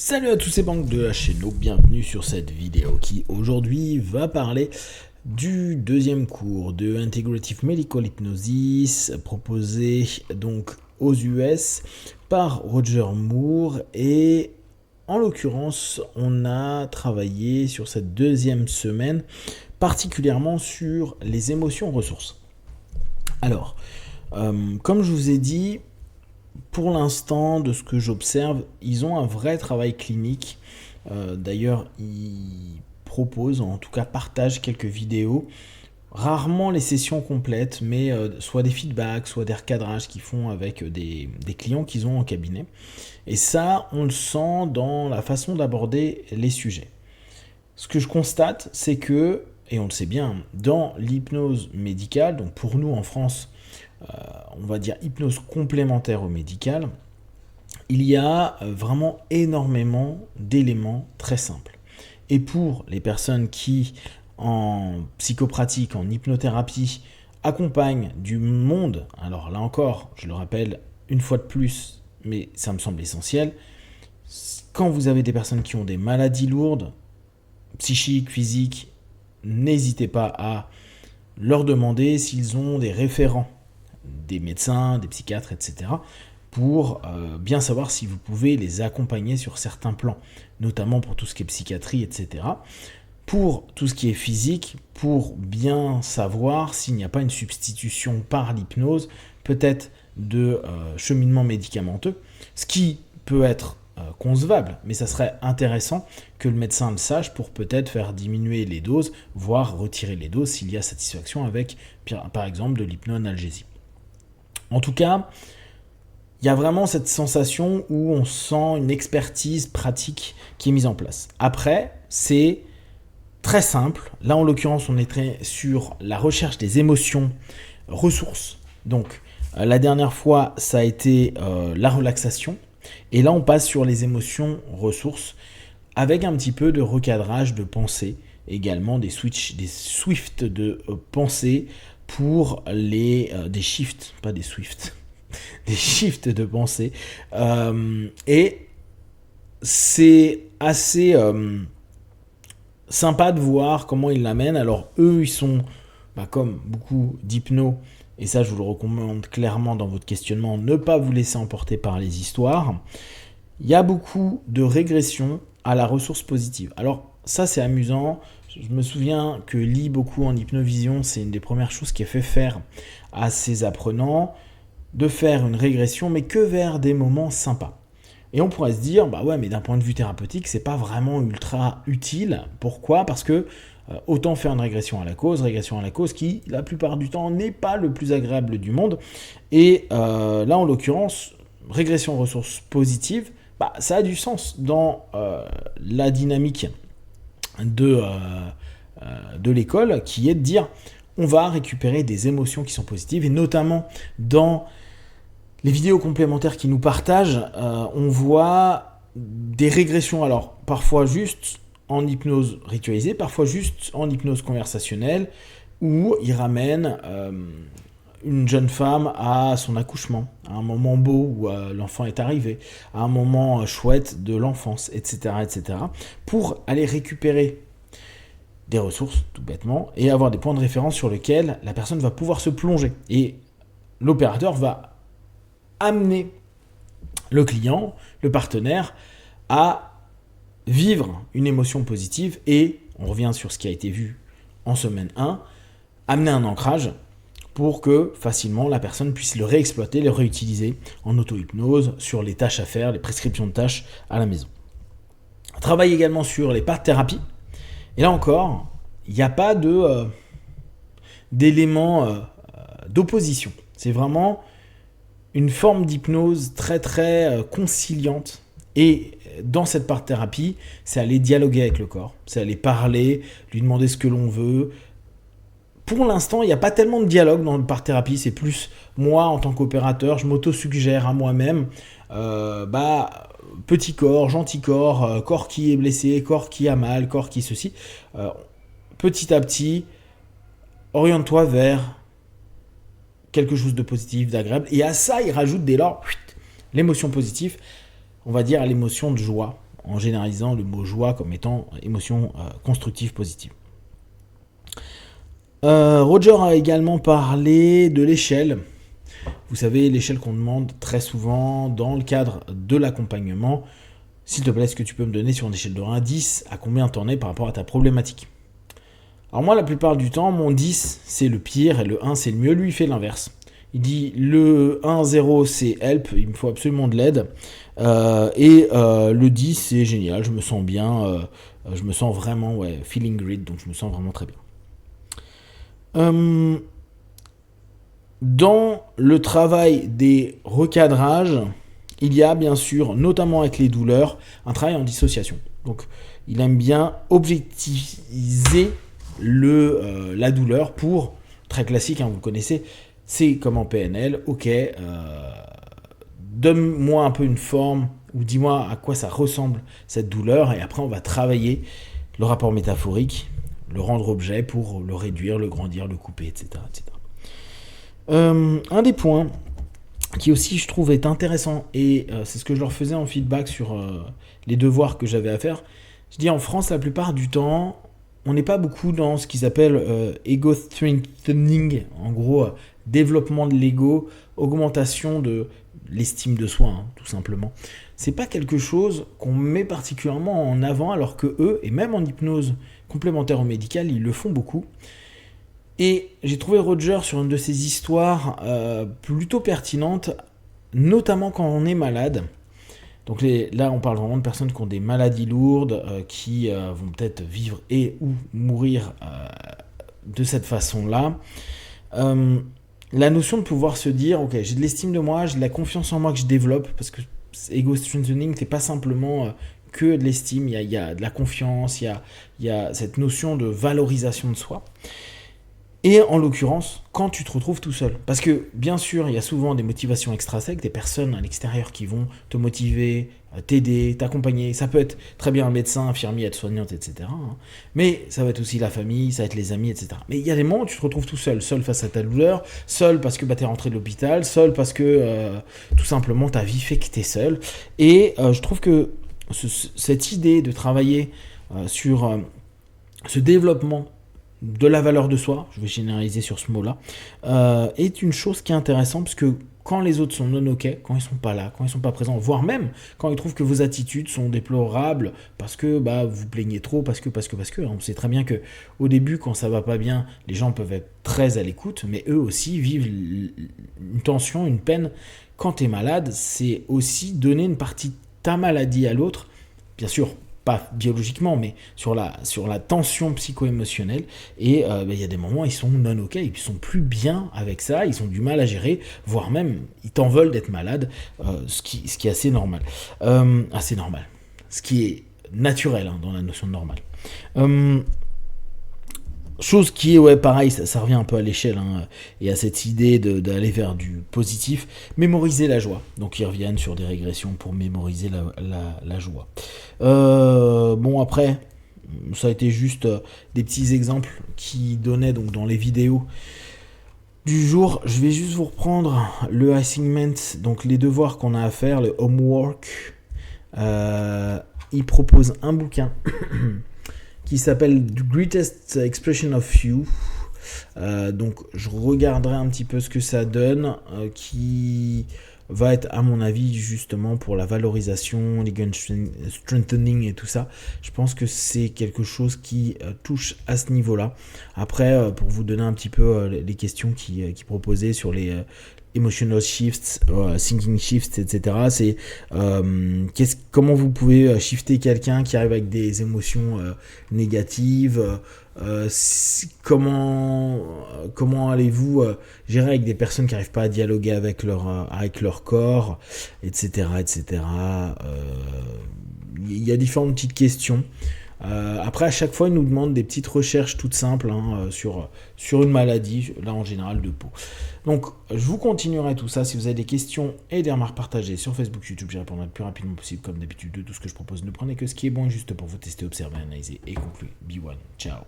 Salut à tous ces banques de la chaîne, bienvenue sur cette vidéo qui aujourd'hui va parler du deuxième cours de Integrative Medical Hypnosis proposé donc aux US par Roger Moore, et en l'occurrence on a travaillé sur cette deuxième semaine particulièrement sur les émotions ressources. Alors, comme je vous ai dit, pour l'instant, de ce que j'observe, ils ont un vrai travail clinique. D'ailleurs, ils proposent, en tout cas partagent quelques vidéos. Rarement les sessions complètes, mais soit des feedbacks, soit des recadrages qu'ils font avec des clients qu'ils ont en cabinet. Et ça, on le sent dans la façon d'aborder les sujets. Ce que je constate, c'est que, et on le sait bien, dans l'hypnose médicale, donc pour nous en France, on va dire hypnose complémentaire au médical, il y a vraiment énormément d'éléments très simples. Et pour les personnes qui, en psychopratique, en hypnothérapie, accompagnent du monde, alors là encore, je le rappelle une fois de plus, mais ça me semble essentiel, quand vous avez des personnes qui ont des maladies lourdes, psychiques, physiques, n'hésitez pas à leur demander s'ils ont des référents, des médecins, des psychiatres, etc., pour bien savoir si vous pouvez les accompagner sur certains plans, notamment pour tout ce qui est psychiatrie, etc. Pour tout ce qui est physique, pour bien savoir s'il n'y a pas une substitution par l'hypnose, peut-être de cheminement médicamenteux, ce qui peut être concevable, mais ça serait intéressant que le médecin le sache pour peut-être faire diminuer les doses, voire retirer les doses s'il y a satisfaction avec, par exemple, de l'hypnoanalgésie. En tout cas, il y a vraiment cette sensation où on sent une expertise pratique qui est mise en place. Après, c'est très simple. Là, en l'occurrence, on est très sur la recherche des émotions ressources. Donc, la dernière fois, ça a été la relaxation. Et là, on passe sur les émotions ressources avec un petit peu de recadrage de pensée, également des swifts de pensée pour des shifts, pas des swifts, des shifts de pensée. Et c'est assez sympa de voir comment ils l'amènent. Alors eux, ils sont, comme beaucoup d'hypnos, et ça je vous le recommande clairement dans votre questionnement, ne pas vous laisser emporter par les histoires. Il y a beaucoup de régression à la ressource positive. Alors ça c'est amusant. Je me souviens que lit beaucoup en hypnovision, c'est une des premières choses qui est fait faire à ses apprenants, de faire une régression, mais que vers des moments sympas. Et on pourrait se dire, ouais, mais d'un point de vue thérapeutique, c'est pas vraiment ultra utile. Pourquoi ? Parce que autant faire une régression à la cause qui, la plupart du temps, n'est pas le plus agréable du monde. Et là, en l'occurrence, régression ressources positives, ça a du sens dans la dynamique de l'école, qui est de dire on va récupérer des émotions qui sont positives, et notamment dans les vidéos complémentaires qui nous partagent, on voit des régressions, alors parfois juste en hypnose ritualisée, parfois juste en hypnose conversationnelle, où ils ramènent une jeune femme à son accouchement, à un moment beau où l'enfant est arrivé, à un moment chouette de l'enfance, etc., etc., pour aller récupérer des ressources, tout bêtement, et avoir des points de référence sur lesquels la personne va pouvoir se plonger. Et l'opérateur va amener le client, le partenaire, à vivre une émotion positive, et on revient sur ce qui a été vu en semaine 1, amener un ancrage pour que facilement la personne puisse le réexploiter, le réutiliser en auto-hypnose sur les tâches à faire, les prescriptions de tâches à la maison. On travaille également sur les parts thérapie. Et là encore, il n'y a pas d'éléments d'opposition. C'est vraiment une forme d'hypnose très très conciliante. Et dans cette part thérapie, c'est aller dialoguer avec le corps, c'est aller parler, lui demander ce que l'on veut. Pour l'instant, il n'y a pas tellement de dialogue dans le part thérapie, c'est plus moi en tant qu'opérateur, je m'auto-suggère à moi-même, petit corps, gentil corps, corps qui est blessé, corps qui a mal, corps qui ceci. Petit à petit, oriente-toi vers quelque chose de positif, d'agréable. Et à ça, il rajoute dès lors l'émotion positive, on va dire l'émotion de joie, en généralisant le mot joie comme étant émotion constructive, positive. Roger a également parlé de l'échelle. Vous savez, l'échelle qu'on demande très souvent dans le cadre de l'accompagnement. S'il te plaît, est-ce que tu peux me donner sur une échelle de 1 à 10 à combien t'en es par rapport à ta problématique? Alors moi, la plupart du temps, mon 10, c'est le pire et le 1, c'est le mieux. Lui, il fait l'inverse. Il dit le 1, 0, c'est help, il me faut absolument de l'aide. Le 10, c'est génial, je me sens bien, je me sens vraiment feeling great, donc je me sens vraiment très bien. Dans le travail des recadrages, il y a bien sûr, notamment avec les douleurs, un travail en dissociation. Donc il aime bien objectiviser la douleur pour, très classique, vous le connaissez, c'est comme en PNL, ok, donne-moi un peu une forme, ou dis-moi à quoi ça ressemble cette douleur, et après on va travailler le rapport métaphorique, le rendre objet pour le réduire, le grandir, le couper, etc. etc. Un des points qui aussi je trouve est intéressant, et c'est ce que je leur faisais en feedback sur les devoirs que j'avais à faire, je dis en France la plupart du temps, on n'est pas beaucoup dans ce qu'ils appellent ego strengthening, en gros développement de l'ego, augmentation de l'estime de soi, tout simplement. C'est pas quelque chose qu'on met particulièrement en avant, alors que eux, et même en hypnose complémentaire ou médicale, ils le font beaucoup. Et j'ai trouvé Roger sur une de ses histoires plutôt pertinente, notamment quand on est malade. Donc là, on parle vraiment de personnes qui ont des maladies lourdes, qui vont peut-être vivre et ou mourir de cette façon-là. La notion de pouvoir se dire, ok, j'ai de l'estime de moi, j'ai de la confiance en moi que je développe, parce que ego strengthening, c'est pas simplement que de l'estime, il y a de la confiance, il y a cette notion de valorisation de soi. Et en l'occurrence, quand tu te retrouves tout seul. Parce que, bien sûr, il y a souvent des motivations extrinsèques, des personnes à l'extérieur qui vont te motiver, t'aider, t'accompagner. Ça peut être très bien un médecin, infirmier, aide-soignante, etc. Mais ça va être aussi la famille, ça va être les amis, etc. Mais il y a des moments où tu te retrouves tout seul. Seul face à ta douleur, seul parce que t'es rentré de l'hôpital, seul parce que tout simplement ta vie fait que t'es seul. Et je trouve que cette idée de travailler sur ce développement de la valeur de soi, je vais généraliser sur ce mot-là, est une chose qui est intéressante, parce que quand les autres sont non ok, quand ils sont pas là, quand ils sont pas présents, voire même quand ils trouvent que vos attitudes sont déplorables parce que vous plaignez trop, parce que, on sait très bien que au début, quand ça va pas bien, les gens peuvent être très à l'écoute, mais eux aussi vivent une tension, une peine. Quand tu es malade, c'est aussi donner une partie de ta maladie à l'autre, bien sûr, pas biologiquement, mais sur la tension psycho-émotionnelle. Et il y a des moments, ils sont non ok, ils sont plus bien avec ça, ils ont du mal à gérer, voire même, ils t'en veulent d'être malade, ce qui est assez normal. Ce qui est naturel dans la notion de normal. Chose qui est, pareil, ça revient un peu à l'échelle, et à cette idée d'aller vers du positif. Mémoriser la joie. Donc ils reviennent sur des régressions pour mémoriser la joie. Après, ça a été juste des petits exemples qui donnaient donc dans les vidéos du jour. Je vais juste vous reprendre le assignment, donc les devoirs qu'on a à faire, le homework. Il propose un bouquin qui s'appelle The Greatest Expression of You. Donc je regarderai un petit peu ce que ça donne, qui va être à mon avis justement pour la valorisation, l'ego strengthening et tout ça. Je pense que c'est quelque chose qui touche à ce niveau-là. Après, pour vous donner un petit peu les questions qui proposaient sur les emotional shifts, thinking shifts, etc. C'est comment vous pouvez shifter quelqu'un qui arrive avec des émotions négatives, comment allez-vous gérer avec des personnes qui n'arrivent pas à dialoguer avec leur corps, etc. etc. Il y a différentes petites questions. Après, à chaque fois, ils nous demandent des petites recherches toutes simples sur une maladie, là en général de peau. Donc, je vous continuerai tout ça. Si vous avez des questions et des remarques partagées sur Facebook, YouTube, j'y répondrai le plus rapidement possible, comme d'habitude, de tout ce que je propose. Ne prenez que ce qui est bon et juste pour vous tester, observer, analyser et conclure. Be one. Ciao.